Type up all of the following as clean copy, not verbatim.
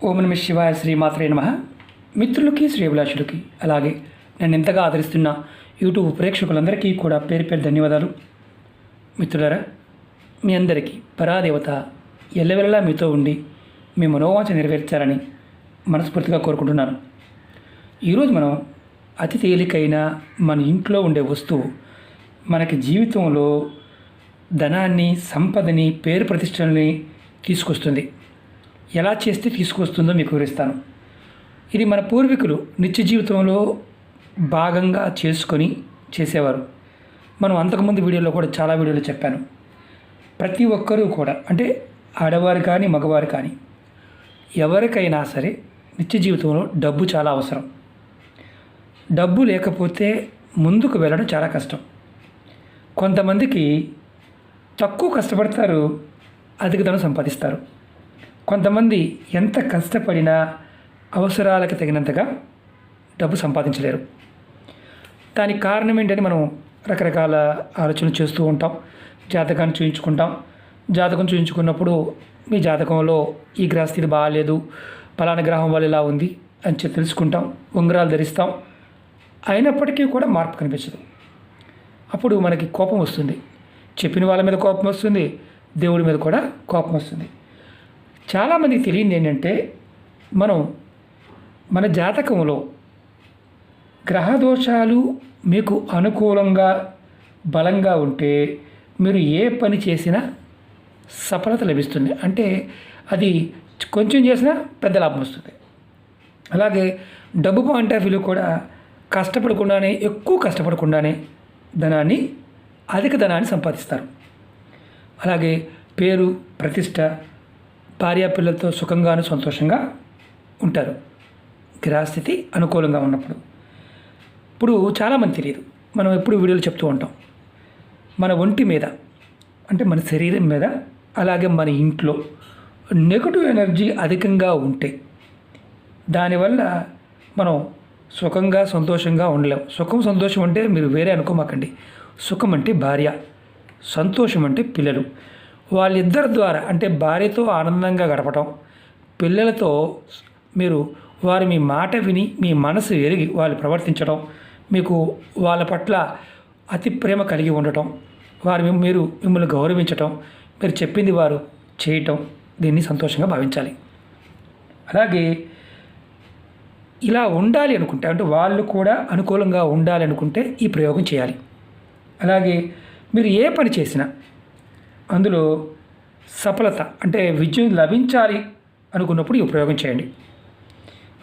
ఓం నమః శివాయ శ్రీమాత్రే నమః. మిత్రులకి శ్రేభిలాషులకి అలాగే నన్ను ఎంతగా ఆదరిస్తున్న యూట్యూబ్ ప్రేక్షకులందరికీ కూడా పేరు పేరు ధన్యవాదాలు. మిత్రులారా, మీ అందరికీ పరాదేవత ఎల్లవెల్లలా మీతో ఉండి మీ మనోవాంఛ నెరవేర్చాలని మనస్ఫూర్తిగా కోరుకుంటున్నాను. ఈరోజు మనం అతి తేలికైన మన ఇంట్లో ఉండే వస్తువు మనకి జీవితంలో ధనాన్ని, సంపదని, పేరు ప్రతిష్టలని తీసుకొస్తుంది. ఎలా చేస్తే తీసుకొస్తుందో మీకు వివరిస్తాను. ఇది మన పూర్వీకులు నిత్య జీవితంలో భాగంగా చేసుకొని చేసేవారు. మనం అంతకుముందు వీడియోలో కూడా చాలా వీడియోలు చెప్పాను. ప్రతి ఒక్కరూ కూడా, అంటే ఆడవారు కానీ మగవారు కానీ, ఎవరికైనా సరే నిత్య జీవితంలో డబ్బు చాలా అవసరం. డబ్బు లేకపోతే ముందుకు వెళ్ళడం చాలా కష్టం. కొంతమందికి తక్కువ కష్టపడతారు, అధిక ధనం సంపాదిస్తారు. కొంతమంది ఎంత కష్టపడినా అవసరాలకు తగినంతగా డబ్బు సంపాదించలేరు. దానికి కారణం ఏంటని మనం రకరకాల ఆలోచనలు చేస్తూ ఉంటాం. జాతకాన్ని చూయించుకుంటాం. జాతకం చూయించుకున్నప్పుడు మీ జాతకంలో ఈ గ్రహస్థితి బాగాలేదు, పలానా గ్రహం వల్ల ఇలా ఉంది అని చెప్పి తెలుసుకుంటాం. ఉంగరాలు ధరిస్తాం. అయినప్పటికీ కూడా మార్పు కనిపించదు. అప్పుడు మనకి కోపం వస్తుంది. చెప్పిన వాళ్ళ మీద కోపం వస్తుంది, దేవుడి మీద కూడా కోపం వస్తుంది. చాలామందికి తెలియదు ఏంటంటే, మన జాతకంలో గ్రహదోషాలు మీకు అనుకూలంగా బలంగా ఉంటే మీరు ఏ పని చేసినా సఫలత లభిస్తుంది. అంటే అది కొంచెం చేసినా పెద్ద లాభం వస్తుంది. అలాగే డబ్బు పాయింట్ ఆఫ్ వ్యూ కూడా కష్టపడకుండానే, ఎక్కువ కష్టపడకుండానే అధిక ధనాన్ని సంపాదిస్తారు. అలాగే పేరు, ప్రతిష్ట, భార్యాపిల్లలతో సుఖంగాను సంతోషంగా ఉంటారు గ్రహస్థితి అనుకూలంగా ఉన్నప్పుడు. ఇప్పుడు చాలామంది తెలియదు, మనం ఎప్పుడు వీడియోలు చెప్తూ ఉంటాం, మన ఒంటి మీద, అంటే మన శరీరం మీద, అలాగే మన ఇంట్లో నెగటివ్ ఎనర్జీ అధికంగా ఉంటే దానివల్ల మనం సుఖంగా సంతోషంగా ఉండలేం. సుఖం సంతోషం అంటే మీరు వేరే అనుకోమాకండి. సుఖం అంటే భార్య, సంతోషం అంటే పిల్లలు. వాళ్ళిద్దరి ద్వారా, అంటే భార్యతో ఆనందంగా గడపటం, పిల్లలతో మీరు మీ మాట విని మీ మనసు ఎరిగి వాళ్ళు ప్రవర్తించడం, మీకు వాళ్ళ పట్ల అతి ప్రేమ కలిగి ఉండటం, మీరు మిమ్మల్ని గౌరవించటం, మీరు చెప్పింది వారు చేయటం, దీన్ని సంతోషంగా భావించాలి. అలాగే ఇలా ఉండాలి అనుకుంటే, అంటే వాళ్ళు కూడా అనుకూలంగా ఉండాలి అనుకుంటే ఈ ప్రయోగం చేయాలి. అలాగే మీరు ఏ పని చేసినా అందులో సఫలత, అంటే విజయం లభించాలి అనుకున్నప్పుడు ఈ ప్రయోగం చేయండి.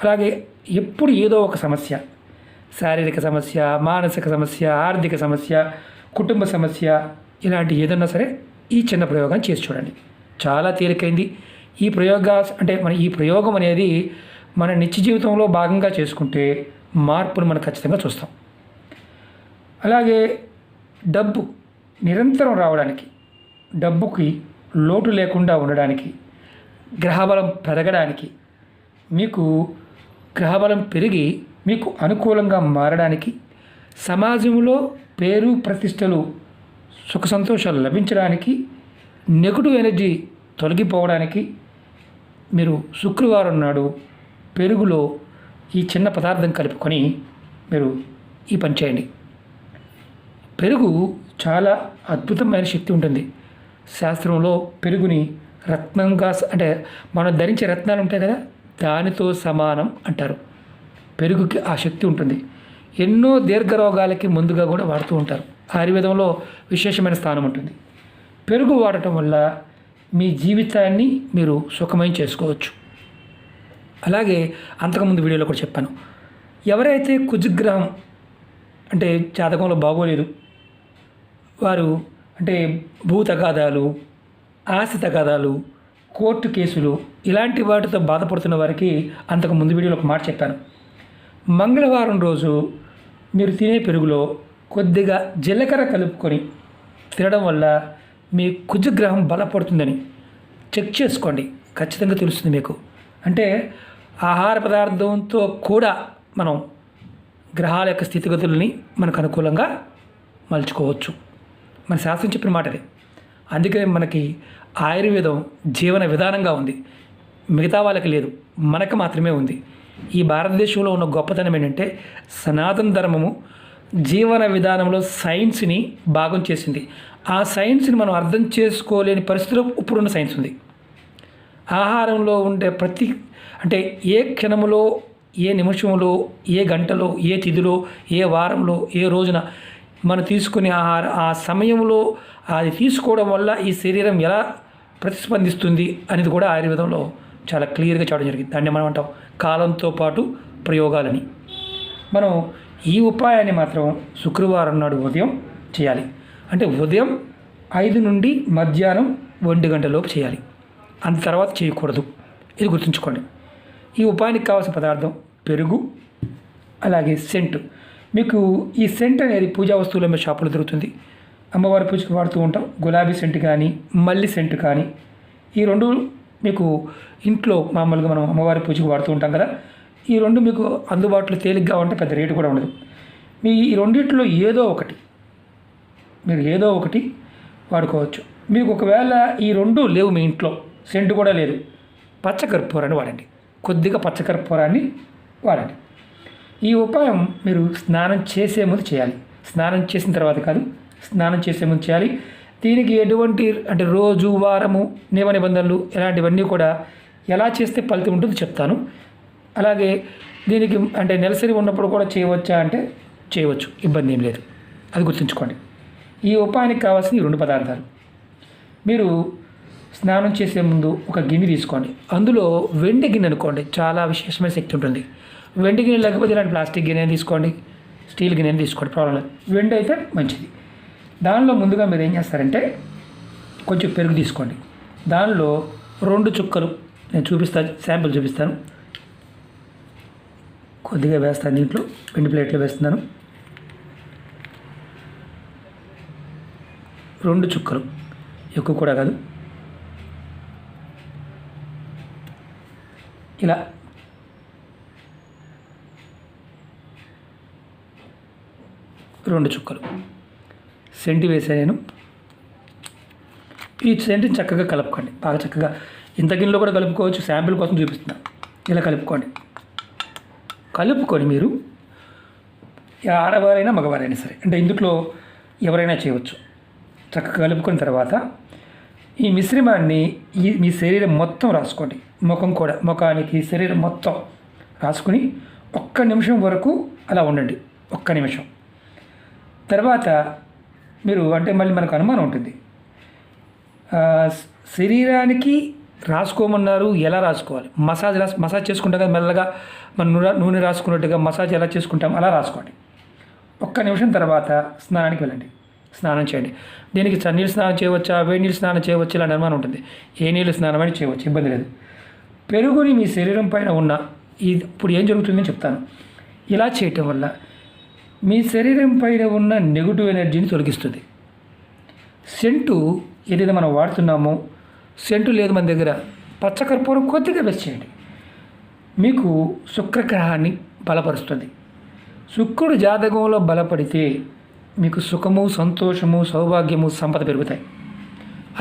అలాగే ఎప్పుడు ఏదో ఒక సమస్య, శారీరక సమస్య, మానసిక సమస్య, ఆర్థిక సమస్య, కుటుంబ సమస్య, ఇలాంటి ఏదన్నా సరే ఈ చిన్న ప్రయోగాన్ని చేసి చూడండి. చాలా తేలికైంది. ఈ ప్రయోగం అనేది మన నిత్య జీవితంలో భాగంగా చేసుకుంటే మార్పును మనం ఖచ్చితంగా చూస్తాం. అలాగే డబ్బు నిరంతరం రావడానికి, డబ్బుకి లోటు లేకుండా ఉండడానికి, గ్రహబలం పెరగడానికి, మీకు గ్రహబలం పెరిగి మీకు అనుకూలంగా మారడానికి, సమాజంలో పేరు ప్రతిష్టలు, సుఖ సంతోషాలు లభించడానికి, నెగటివ్ ఎనర్జీ తొలగిపోవడానికి మీరు శుక్రవారం నాడు పెరుగులో ఈ చిన్న పదార్థం కలుపుకొని మీరు ఈ పని చేయండి. పెరుగు చాలా అద్భుతమైన శక్తి ఉంటుంది. శాస్త్రంలో పెరుగుని రత్నంగా, అంటే మనం ధరించే రత్నాలు ఉంటాయి కదా, దానితో సమానం అంటారు. పెరుగుకి ఆ శక్తి ఉంటుంది. ఎన్నో దీర్ఘరోగాలకి ముందుగా కూడా వాడుతూ ఉంటారు. ఆయుర్వేదంలో విశేషమైన స్థానం ఉంటుంది. పెరుగు వాడటం వల్ల మీ జీవితాన్ని మీరు సుఖమయం చేసుకోవచ్చు. అలాగే అంతకుముందు వీడియోలో కూడా చెప్పాను, ఎవరైతే కుజగ్రహం, అంటే జాతకంలో బాగోలేదు, వారు అంటే భూ తగాదాలు, ఆస్తి తగాదాలు, కోర్టు కేసులు, ఇలాంటి వాటితో బాధపడుతున్న వారికి అంతకు ముందు వీడియోలో ఒక మాట చెప్పాను. మంగళవారం రోజు మీరు తినే పెరుగులో కొద్దిగా జీలకర్ర కలుపుకొని తినడం వల్ల మీ కుజగ్రహం బలపడుతుందని చెక్ చేసుకోండి. ఖచ్చితంగా తెలుస్తుంది మీకు. అంటే ఆహార పదార్థంతో కూడా మనం గ్రహాల యొక్క స్థితిగతులని మనకు అనుకూలంగా మలుచుకోవచ్చు. మన శాస్త్రం చెప్పిన మాట అది. అందుకనే మనకి ఆయుర్వేదం జీవన విధానంగా ఉంది. మిగతా వాళ్ళకి లేదు, మనకు మాత్రమే ఉంది. ఈ భారతదేశంలో ఉన్న గొప్పతనం ఏంటంటే సనాతన ధర్మము జీవన విధానంలో సైన్స్ని భాగం చేసింది. ఆ సైన్స్ని మనం అర్థం చేసుకోలేని పరిస్థితిలో ఇప్పుడున్న సైన్స్ ఉంది. ఆహారంలో ఉండే అంటే ఏ క్షణంలో, ఏ నిమిషంలో, ఏ గంటలో, ఏ తిథిలో, ఏ వారంలో, ఏ రోజున మనం తీసుకునే ఆ సమయంలో అది తీసుకోవడం వల్ల ఈ శరీరం ఎలా ప్రతిస్పందిస్తుంది అనేది కూడా ఆయుర్వేదంలో చాలా క్లియర్గా చెప్పడం జరిగింది. దాన్ని మనం అంటాం కాలంతో పాటు ప్రయోగాలని. మనం ఈ ఉపాయాన్ని మాత్రం శుక్రవారం నాడు ఉదయం చేయాలి. అంటే ఉదయం 5 నుండి మధ్యాహ్నం 1 గంటలోపు చేయాలి, అంత తర్వాత చేయకూడదు. ఇది గుర్తుంచుకోండి. ఈ ఉపాయానికి కావాల్సిన పదార్థం పెరుగు, అలాగే సెంటు. మీకు ఈ సెంట్ అనేది పూజా వస్తువుల మీద షాపులో దొరుకుతుంది. అమ్మవారి పూజకు వాడుతూ ఉంటాం. గులాబీ సెంటు కానీ, మల్లి సెంటు కానీ, ఈ రెండు మీకు ఇంట్లో మామూలుగా మనం అమ్మవారి పూజకు వాడుతూ ఉంటాం కదా. ఈ రెండు మీకు అందుబాటులో తేలిగ్గా ఉంటే పెద్ద రేటు కూడా ఉండదు. మీ ఈ రెండింటిలో మీరు ఏదో ఒకటి వాడుకోవచ్చు. మీకు ఒకవేళ ఈ రెండు లేవు, మీ ఇంట్లో సెంటు కూడా లేదు, పచ్చకర్పూరాన్ని వాడండి. కొద్దిగా పచ్చకర్పూరాన్ని వాడండి. ఈ ఉపాయం మీరు స్నానం చేసే ముందు చేయాలి. స్నానం చేసిన తర్వాత కాదు, స్నానం చేసే ముందు చేయాలి. దీనికి ఎటువంటి అంటే రోజు, వారము, నియమ నిబంధనలు ఇలాంటివన్నీ కూడా ఎలా చేస్తే ఫలితం ఉంటుందో చెప్తాను. అలాగే దీనికి అంటే నెలసరి ఉన్నప్పుడు కూడా చేయవచ్చా అంటే చేయవచ్చు, ఇబ్బంది ఏం లేదు. అది గుర్తుంచుకోండి. ఈ ఉపాయానికి కావాల్సిన ఈ 2 పదార్థాలు. మీరు స్నానం చేసే ముందు ఒక గిన్నె తీసుకోండి. అందులో వెండి గిన్నె అనుకోండి, చాలా విశేషమైన శక్తి ఉంటుంది. వెండి గిన్నె లేకపోతే ఇలాంటి ప్లాస్టిక్ గిన్నె తీసుకోండి, స్టీల్ గిన్నె తీసుకోండి, ప్రాబ్లం లేదు. వెండి అయితే మంచిది. దానిలో ముందుగా మీరు ఏం చేస్తారంటే కొంచెం పెరుగు తీసుకోండి. దానిలో 2 చుక్కలు నేను చూపిస్తాను, శాంపిల్ చూపిస్తాను. కొద్దిగా వేస్తాను, దీంట్లో వెండి ప్లేట్లో వేస్తున్నాను. 2 చుక్కలు, ఎక్కువ కూడా కాదు. ఇలా రెండు చుక్కలు సెంటు వేసా నేను. ఈ సెంటుని చక్కగా కలుపుకోండి, బాగా చక్కగా. ఇంత గిన్నెలో కూడా కలుపుకోవచ్చు, శాంపిల్ కోసం చూపిస్తున్నాను. ఇలా కలుపుకోండి. కలుపుకొని మీరు ఆడవారైనా మగవారైనా సరే, అంటే ఇందులో ఎవరైనా చేయవచ్చు. చక్కగా కలుపుకున్న తర్వాత ఈ మిశ్రమాన్ని మీ శరీరం మొత్తం రాసుకోండి. ముఖానికి శరీరం మొత్తం రాసుకుని 1 నిమిషం వరకు అలా ఉండండి. 1 నిమిషం తర్వాత మీరు అంటే మళ్ళీ మనకు అనుమానం ఉంటుంది, శరీరానికి రాసుకోమన్నారు, ఎలా రాసుకోవాలి? మసాజ్ చేసుకుంటాం కదా, మెల్లగా మనం నూనె రాసుకున్నట్టుగా మసాజ్ ఎలా చేసుకుంటాం అలా రాసుకోండి. 1 నిమిషం తర్వాత స్నానానికి వెళ్ళండి, స్నానం చేయండి. దీనికి చన్నీళ్ళు స్నానం చేయవచ్చా, వేడి నీళ్ళు స్నానం చేయవచ్చు, ఇలాంటి అనుమానం ఉంటుంది. ఏ నీళ్ళు స్నానం అని చేయవచ్చు, ఇబ్బంది లేదు. పెరుగుని మీ శరీరం పైన ఉన్న ఇప్పుడు ఏం జరుగుతుందని చెప్తాను. ఇలా చేయటం వల్ల మీ శరీరం పైన ఉన్న నెగిటివ్ ఎనర్జీని తొలగిస్తుంది. సెంటు ఏదైతే మనం వాడుతున్నామో, సెంటు లేదు మన దగ్గర, పచ్చకర్పూరం కొద్దిగా వేస్ట్ చేయండి. మీకు శుక్రగ్రహాన్ని బలపరుస్తుంది. శుక్రుడు జాతకంలో బలపడితే మీకు సుఖము, సంతోషము, సౌభాగ్యము, సంపద పెరుగుతాయి.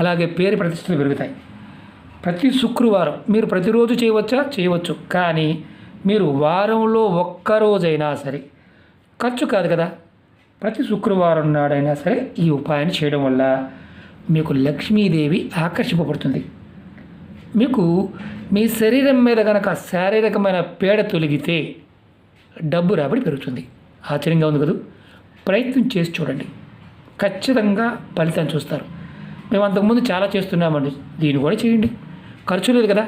అలాగే పేరు ప్రతిష్టలు పెరుగుతాయి. ప్రతి శుక్రవారం మీరు ప్రతిరోజు చేయవచ్చు, కానీ మీరు వారంలో 1 రోజైనా సరే, ఖర్చు కాదు కదా, ప్రతి శుక్రవారం నాడైనా సరే ఈ ఉపాయాన్ని చేయడం వల్ల మీకు లక్ష్మీదేవి ఆకర్షింపబడుతుంది. మీకు మీ శరీరం మీద కనుక శారీరకమైన పీడ తొలగితే డబ్బు రాబడి పెరుగుతుంది. ఆశ్చర్యంగా ఉంది కదా. ప్రయత్నం చేసి చూడండి, ఖచ్చితంగా ఫలితాన్ని చూస్తారు. మేము అంతకుముందు చాలా చేస్తున్నామండి, దీన్ని కూడా చేయండి, ఖర్చు లేదు కదా.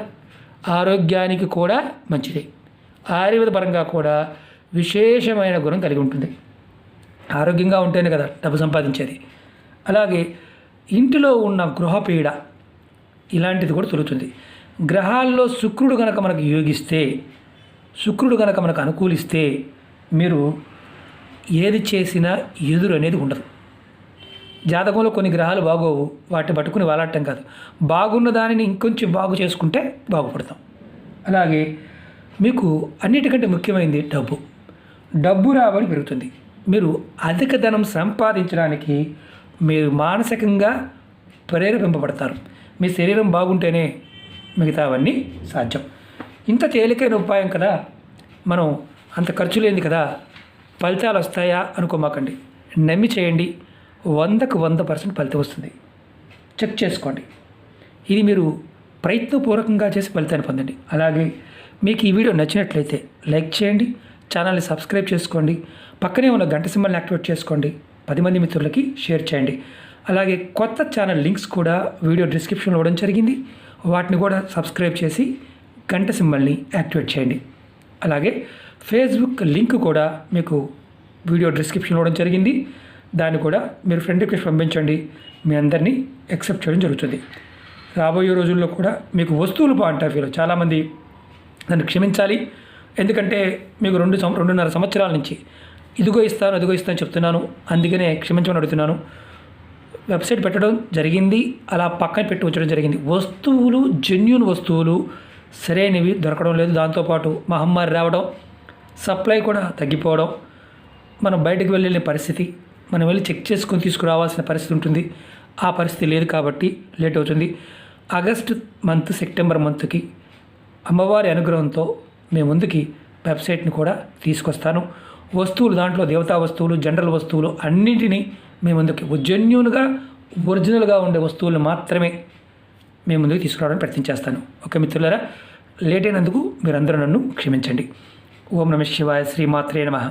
ఆరోగ్యానికి కూడా మంచిదే, ఆయుర్వేద పరంగా కూడా విశేషమైన గుణం కలిగి ఉంటుంది. ఆరోగ్యంగా ఉంటేనే కదా డబ్బు సంపాదించేది. అలాగే ఇంటిలో ఉన్న గృహపీడ ఇలాంటిది కూడా తొలుగుతుంది. గ్రహాల్లో శుక్రుడు కనుక మనకు యోగిస్తే, శుక్రుడు కనుక మనకు అనుకూలిస్తే మీరు ఏది చేసినా ఎదురు అనేది ఉండదు. జాతకంలో కొన్ని గ్రహాలు బాగోవు, వాటిని పట్టుకుని వాలాడటం కాదు, బాగున్న దానిని ఇంకొంచెం బాగు చేసుకుంటే బాగుపడతాం. అలాగే మీకు అన్నిటికంటే ముఖ్యమైనది డబ్బు రాబడి పెరుగుతుంది. మీరు అధిక ధనం సంపాదించడానికి మీరు మానసికంగా ప్రేరేపింపబడతారు. మీ శరీరం బాగుంటేనే మిగతావన్నీ సాధ్యం. ఇంత తేలికైన ఉపాయం కదా, మనం అంత ఖర్చు లేనిది కదా, ఫలితాలు వస్తాయా అనుకోమాకండి. నమ్మి చేయండి, 100కు 100% ఫలితం వస్తుంది. చెక్ చేసుకోండి. ఇది మీరు ప్రయత్నపూర్వకంగా చేసి ఫలితాన్ని పొందండి. అలాగే మీకు ఈ వీడియో నచ్చినట్లయితే లైక్ చేయండి, ఛానల్ని సబ్స్క్రైబ్ చేసుకోండి, పక్కనే ఉన్న గంట సింబల్ని యాక్టివేట్ చేసుకోండి, 10 మంది మిత్రులకి షేర్ చేయండి. అలాగే కొత్త ఛానల్ లింక్స్ కూడా వీడియో డిస్క్రిప్షన్లో ఇవ్వడం జరిగింది, వాటిని కూడా సబ్స్క్రైబ్ చేసి గంట సింబల్ని యాక్టివేట్ చేయండి. అలాగే ఫేస్బుక్ లింక్ కూడా మీకు వీడియో డిస్క్రిప్షన్లో ఇవ్వడం జరిగింది, దాన్ని కూడా మీరు ఫ్రెండ్ రిక్వెస్ట్ పంపించండి, మీ అందరినీ యాక్సెప్ట్ చేయడం జరుగుతుంది. రాబోయే రోజుల్లో కూడా మీకు వస్తువులు పాయింట్ ఆఫ్ వ్యూలో చాలామంది నన్ను క్షమించాలి, ఎందుకంటే మీకు 2.5 సంవత్సరాల నుంచి ఇదిగో ఇస్తాను అదిగో ఇస్తాను చెప్తున్నాను, అందుకనే క్షమించమని అడుగుతున్నాను. వెబ్సైట్ పెట్టడం జరిగింది, అలా పక్కన పెట్టి ఉంచడం జరిగింది. వస్తువులు జెన్యూన్ వస్తువులు సరైనవి దొరకడం లేదు. దాంతోపాటు మహమ్మారి రావడం, సప్లై కూడా తగ్గిపోవడం, మనం బయటకు వెళ్ళే పరిస్థితి, మనం వెళ్ళి చెక్ చేసుకొని తీసుకురావాల్సిన పరిస్థితి ఉంటుంది. ఆ పరిస్థితి లేదు కాబట్టి లేట్ అవుతుంది. ఆగస్టు మంత్, సెప్టెంబర్ మంత్కి అమ్మవారి అనుగ్రహంతో మేము ముందుకి వెబ్సైట్ని కూడా తీసుకొస్తాను. వస్తువులు దాంట్లో దేవతా వస్తువులు, జనరల్ వస్తువులు అన్నింటినీ మేము ముందుకి జెన్యూన్గా ఒరిజినల్గా ఉండే వస్తువులు మాత్రమే మేము ముందుకు తీసుకురావడానికి ప్రయత్నం చేస్తాను. ఓకే మిత్రులారా, లేట్ అయినందుకు మీరందరూ నన్ను క్షమించండి. ఓం నమః శివాయ, శ్రీమాత్రే నమః.